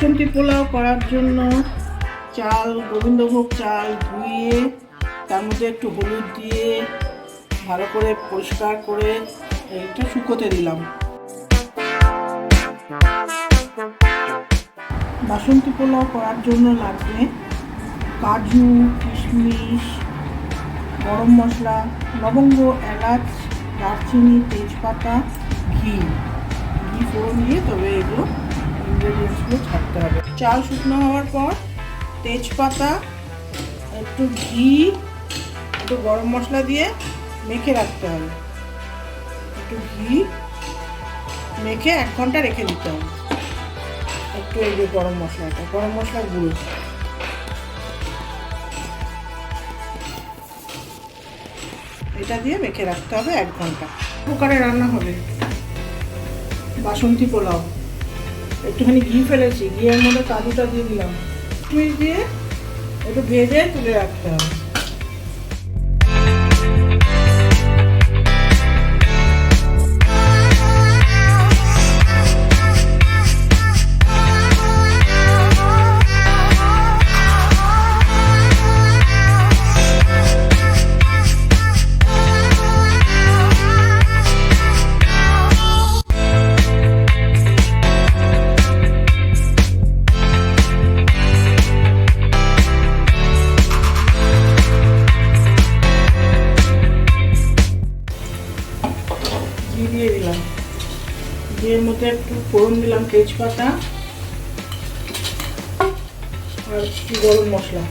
বাসন্তী পোলাও করার জন্য চাল, গোবিন্দভোগ চাল ধুয়ে তার মধ্যে একটু হলুদ দিয়ে ভালো করে পরিষ্কার করে একটু শুকোতে দিলাম। বাসন্তী পোলাও করার জন্য লাগবে কাজু, কিশমিশ, গরম মশলা, লবঙ্গ, এলাচ, দারচিনি, তেজপাতা, ঘি ফোড়ন দিয়ে তবে এগুলো ইনগ্রেডিয়েন্টসগুলো ছাড়তে হবে। চাল শুকনো হওয়ার পর তেজপাতা, একটু ঘি, একটু গরম মশলা দিয়ে মেখে রাখতে হবে। একটু ঘি মেখে 1 ঘন্টা রেখে দিতে হবে। একটু এই যে গরম মশলা গুঁড়ো, এটা দিয়ে মেখে রাখতে হবে 1 ঘন্টা। কুকারে রান্না হবে বাসন্তী পোলাও। একটুখানি ঘি ফেলেছি, ঘিয়ের মধ্যে কাজুটা দিয়ে দিলাম, কিশমিশ দিয়ে একটু ভেজে তুলে রাখতে হবে। দিয়ে দিলাম, ঘিয়ের মধ্যে একটু ফোড়ন দিলাম, তেজপাতা আর একটু গরম মশলা।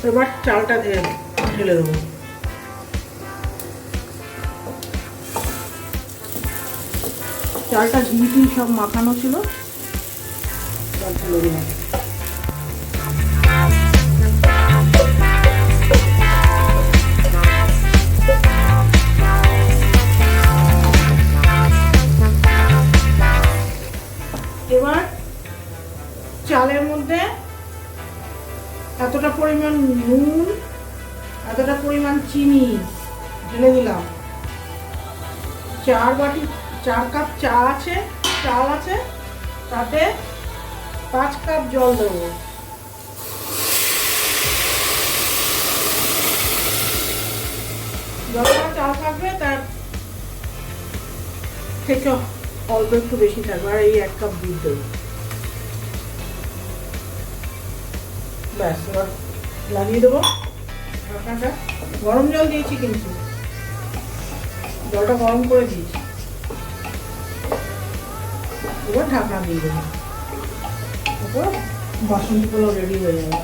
এবার চালটা ঢেলে দেবো। চালটা ঘি সব মাখানো ছিল, ঢেলে দিলাম। এবার চালের মধ্যে এতটা পরিমাণ নুন, এতটা পরিমাণ চিনি ঢেলে দিলাম। 4 কাপ চাল আছে, তাতে 5 কাপ জল দেবো। যতটা চাল থাকবে তার থেকে অল্প একটু বেশি থাকবে, আর এই 1 কাপ দুধ দেবো। ব্যাস, এবার লাগিয়ে দেবো ঢাকনাটা। গরম জল দিয়েছি, কিন্তু জলটা গরম করে দিয়েছি। এবার ঢাকনা দিয়ে দেবো, তারপর বাসন্তী পোলাও রেডি হয়ে যাবে।